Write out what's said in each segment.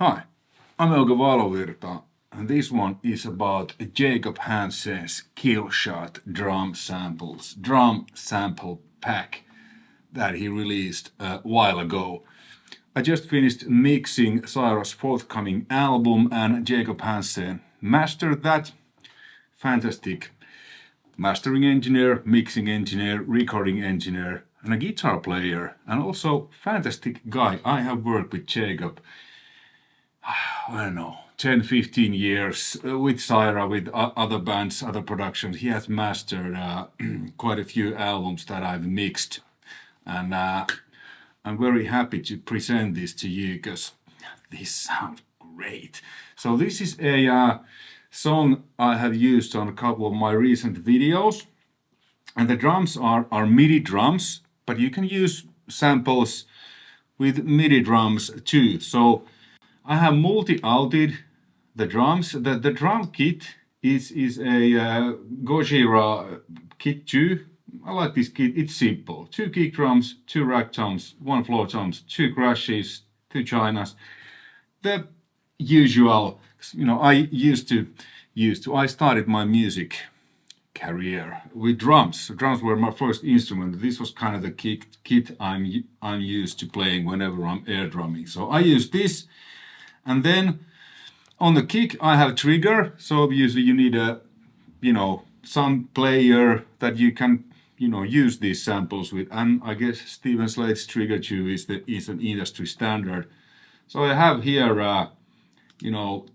Hi, I'm Euge Valovirta, and this one is about Jacob Hansen's KILLSHOT drum sample pack that he released a while ago. I just finished mixing CYHRA's forthcoming album, and Jacob Hansen mastered that. Fantastic mastering engineer, mixing engineer, recording engineer, and a guitar player, and also fantastic guy. I have worked with Jacob, I don't know, 10, 15 years with CYHRA, with other bands, other productions. He has mastered quite a few albums that I've mixed. And I'm very happy to present this to you because these sound great. So this is a song I have used on a couple of my recent videos. And the drums are MIDI drums, but you can use samples with MIDI drums too. So I have multi-outed the drums. The drum kit is a CYHRA kit 2. I like this kit, it's simple. 2 kick drums, 2 rack toms, 1 floor toms, 2 crashes, 2 chinas. The usual, I I started my music career with drums. So drums were my first instrument. This was kind of the kit I'm used to playing whenever I'm air drumming. So I use this. And then on the kick I have trigger, so obviously you need a, some player that you can, use these samples with. And I guess Steven Slade's trigger 2 is an industry standard. So I have here,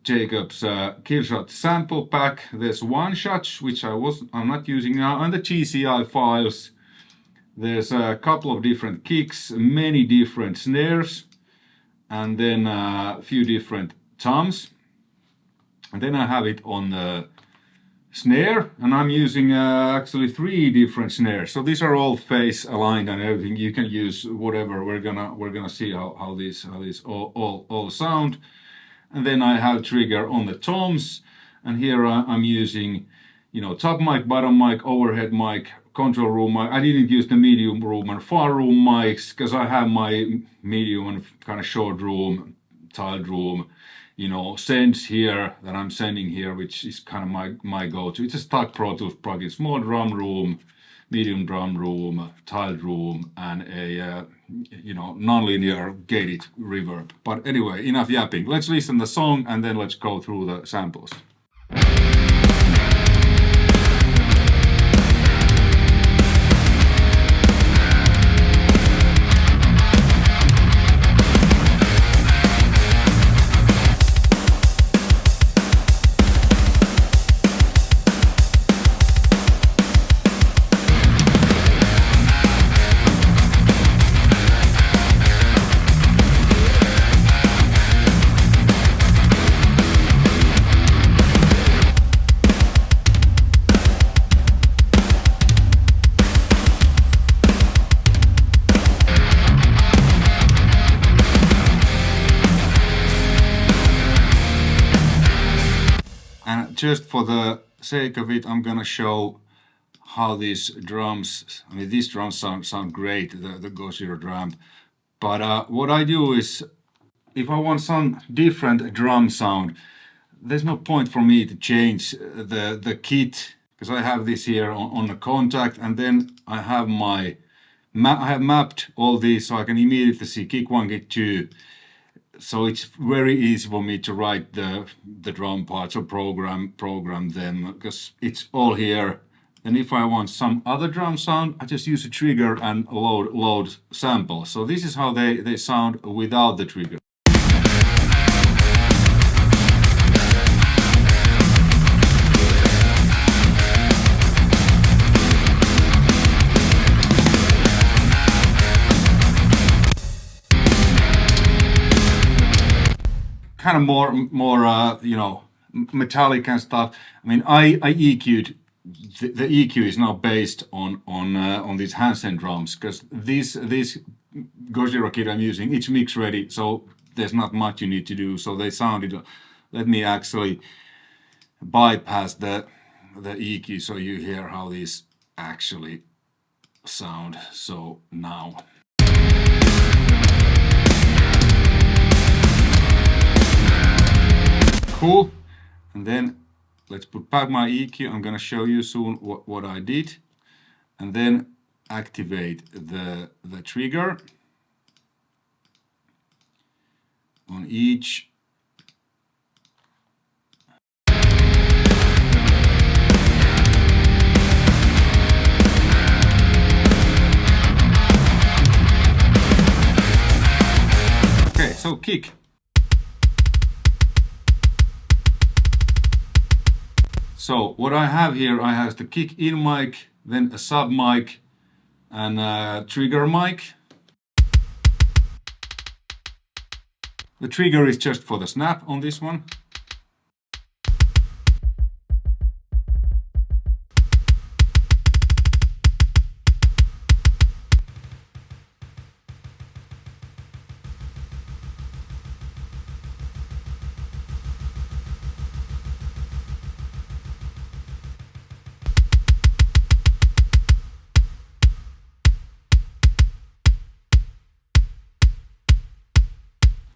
Jacob's KILLSHOT sample pack. There's one shot, which I'm not using now, and the GCI files. There's a couple of different kicks, many different snares, and then a few different toms. And then I have it on the snare, and I'm using actually 3 different snares. So these are all phase aligned and everything. You can use whatever. We're gonna see how these all sound. And then I have trigger on the toms, and here I'm using, top mic, bottom mic, overhead mic, control room mic. I didn't use the medium room and far room mics because I have my medium and kind of short room, tiled room, sends here that I'm sending here, which is kind of my go-to. It's a stock Pro Tools plugin, small drum room, medium drum room, tiled room, and a non-linear gated reverb. But anyway, enough yapping. Let's listen to the song and then let's go through the samples. And just for the sake of it, I'm gonna show how these drums, these drums sound great, the CYHRA drum. But what I do is, if I want some different drum sound, there's no point for me to change the kit, because I have this here on the contact, and then I have I have mapped all these so I can immediately see kick 1, kick 2. So it's very easy for me to write the drum parts or program them, because it's all here. And if I want some other drum sound, I just use a trigger and load sample. So this is how they sound without the trigger. Kind of more metallic and stuff. I EQ'd. The EQ is now based on these Hansen drums, because this CYHRA kit I'm using, it's mix ready, so there's not much you need to do. So they sounded. Let me actually bypass the EQ so you hear how these actually sound. So now. cool. And then let's put back my EQ. I'm gonna show you soon what I did. And then activate the trigger on each. Okay, so kick. So what I have here, I have the kick in mic, then a sub mic, and a trigger mic. The trigger is just for the snap on this one.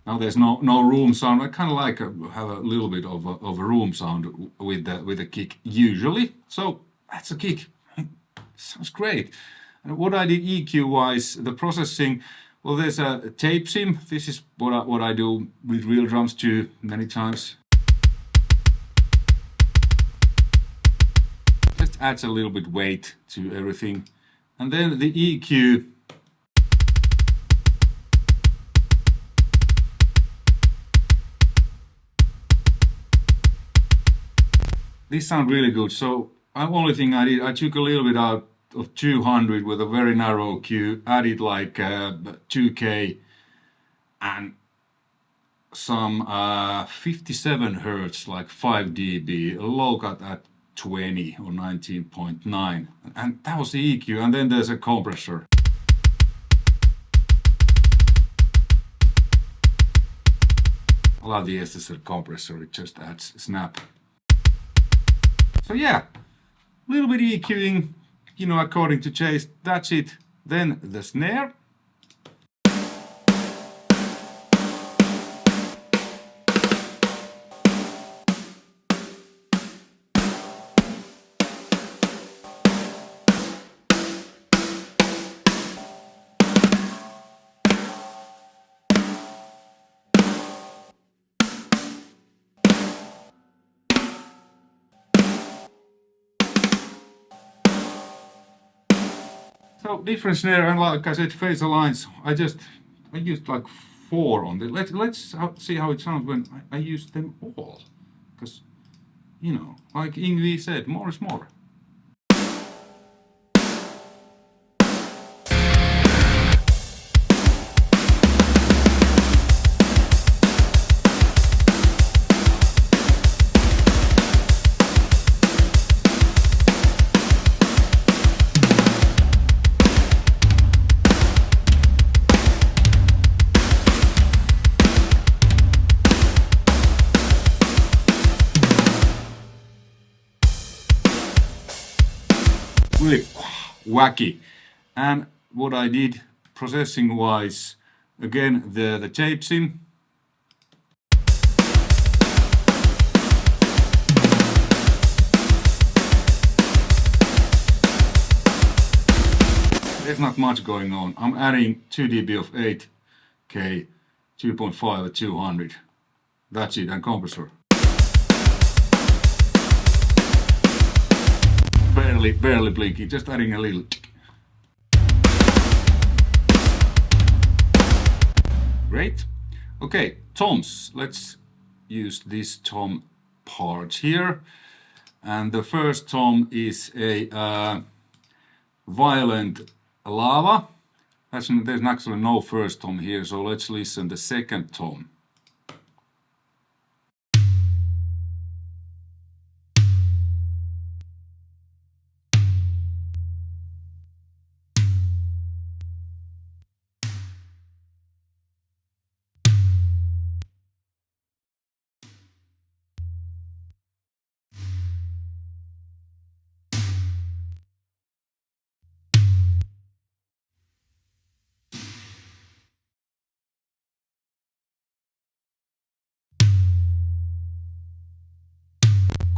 Now there's no room sound. I kind of like have a little bit of a room sound with the kick usually. So that's a kick. Sounds great. And what I did EQ wise, the processing. Well, there's a tape sim. This is what I do with real drums too many times. Just adds a little bit weight to everything. And then the EQ. This sounds really good. So the only thing I did, I took a little bit out of 200 with a very narrow Q, added like 2K and some 57 Hertz, like 5 dB, a low cut at 20 or 19.9, and that was the EQ. And then there's a compressor. I love the SSL compressor, it just adds snap. So yeah, a little bit EQing, you know, according to Chase, that's it. Then the snare. So different snare, and like I said, phaser lines. I used like 4 on this. Let's see how it sounds when I use them all, because you know, like Yngwie said, more is more. Really wacky. And what I did processing wise, again the tape sim. There's not much going on. I'm adding 2 dB of 8K, 2.5 at 200. That's it, and compressor. Barely blinky, just adding a little. Great. Okay, toms. Let's use this tom part here. And the first tom is a violent lava. There's actually no first tom here, so let's listen the second tom.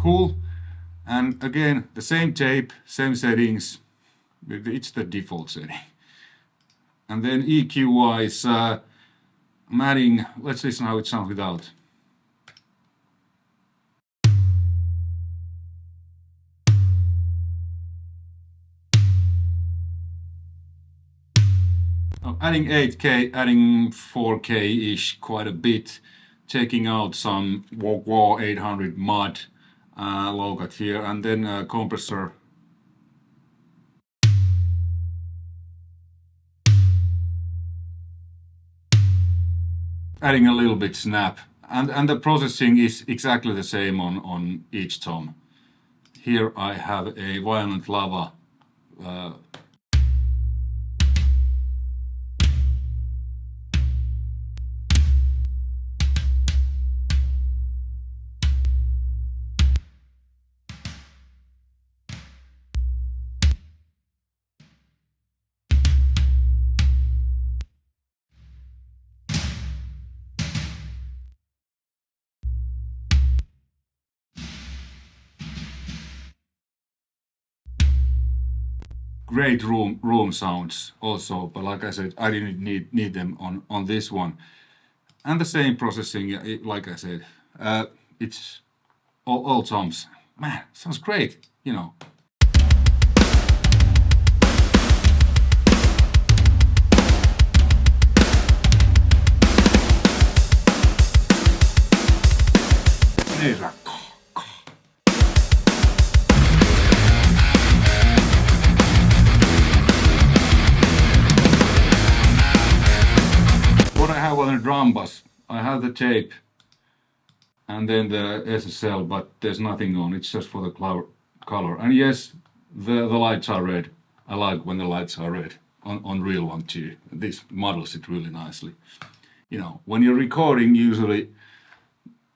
Cool. And again, the same tape, same settings. It's the default setting. And then EQ-wise, I'm adding, let's listen how it sounds without. I'm adding 8K, adding 4K-ish quite a bit, taking out some wah 800 mod low cut here, and then compressor. Adding a little bit snap, and the processing is exactly the same on each tom. Here I have a violent lava great room sounds also, but like I said, I didn't need them on this one. And the same processing, like I said, it's all toms. Man, sounds great, you know. There's a on the drum bass, I have the tape and then the SSL, but there's nothing on. It's just for the color. And yes, the lights are red. I like when the lights are red on real one too. This models it really nicely. You know, when you're recording usually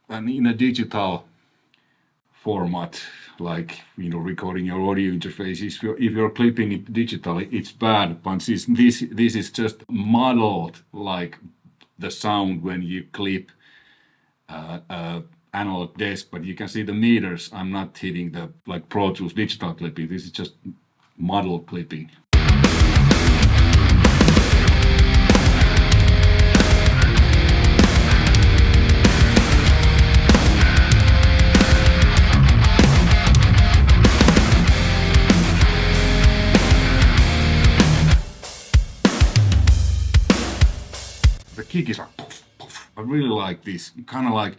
and in a digital format, like, you know, recording your audio interfaces, if you're clipping it digitally, it's bad. But this is just modeled like the sound when you clip analog desk, but you can see the meters. I'm not hitting the like Pro Tools digital clipping. This is just model clipping. The kick is like poof, poof. I really like this. Kind of like,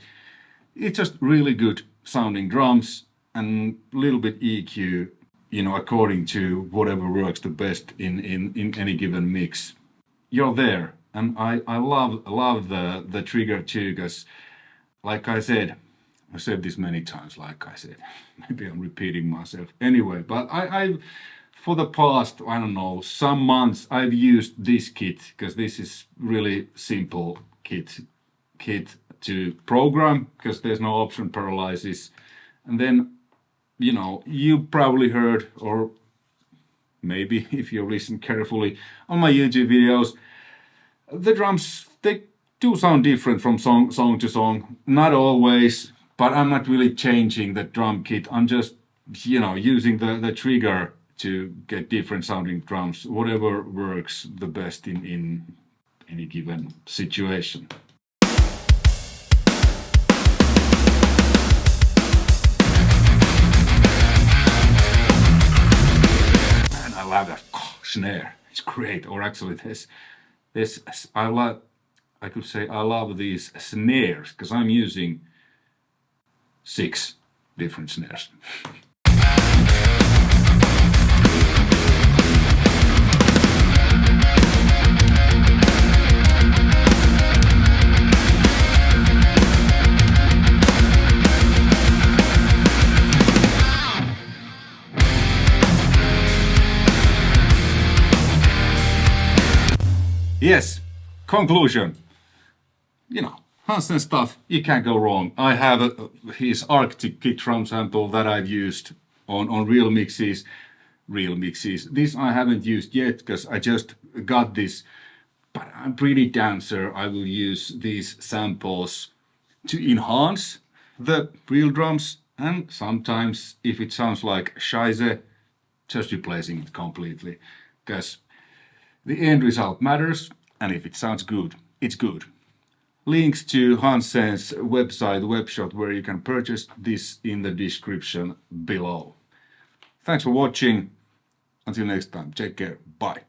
it's just really good sounding drums and a little bit EQ, you know, according to whatever works the best in any given mix. You're there, and I love the trigger too, because like I said, I've said this many times, like I said, maybe I'm repeating myself anyway, but I for the past, I don't know, some months I've used this kit, because this is really simple kit to program, because there's no option paralysis. And then, you know, you probably heard, or maybe if you listen carefully on my YouTube videos, the drums, they do sound different from song to song. Not always, but I'm not really changing the drum kit. I'm just, you know, using the trigger to get different sounding drums, whatever works the best in any given situation. Man, I love that snare. It's great. Or actually, I could say I love these snares, because I'm using 6 different snares. Yes, conclusion. You know, Hansen stuff, you can't go wrong. I have his Arctic kick drum sample that I've used on real mixes. This I haven't used yet, because I just got this, but I'm pretty damn sure I will use these samples to enhance the real drums And sometimes, if it sounds like Scheisse, just replacing it completely. Because the end result matters, and if it sounds good, it's good. Links to Hansen's website, webshop, where you can purchase this in the description below. Thanks for watching. Until next time, take care. Bye.